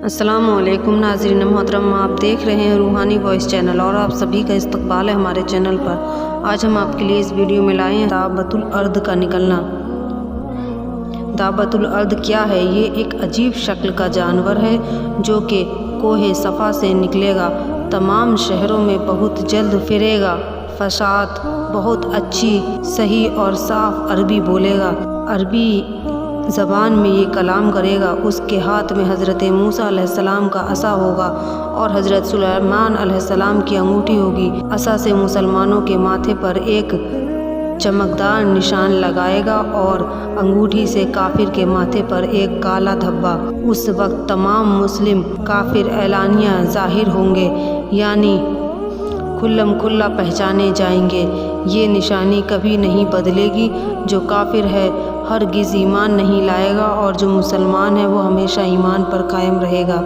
السلام علیکم ناظرین محترم، آپ دیکھ رہے ہیں روحانی وائس چینل اور آپ سبھی کا استقبال ہے ہمارے چینل پر۔ آج ہم آپ کے لیے اس ویڈیو میں لائے ہیں دابۃ الارض کا نکلنا۔ دابۃ الارض کیا ہے؟ یہ ایک عجیب شکل کا جانور ہے جو کہ کوہ صفا سے نکلے گا، تمام شہروں میں بہت جلد پھرے گا، فصاحت بہت اچھی، صحیح اور صاف عربی بولے گا، عربی زبان میں یہ کلام کرے گا۔ اس کے ہاتھ میں حضرت موسیٰ علیہ السلام کا عصا ہوگا اور حضرت سلیمان علیہ السلام کی انگوٹھی ہوگی۔ عصا سے مسلمانوں کے ماتھے پر ایک چمکدار نشان لگائے گا اور انگوٹھی سے کافر کے ماتھے پر ایک کالا دھبا۔ اس وقت تمام مسلم کافر اعلانیہ ظاہر ہوں گے، یعنی کھلم کھلا پہچانے جائیں گے۔ یہ نشانی کبھی نہیں بدلے گی۔ جو کافر ہے ہرگز ایمان نہیں لائے گا اور جو مسلمان ہے وہ ہمیشہ ایمان پر قائم رہے گا۔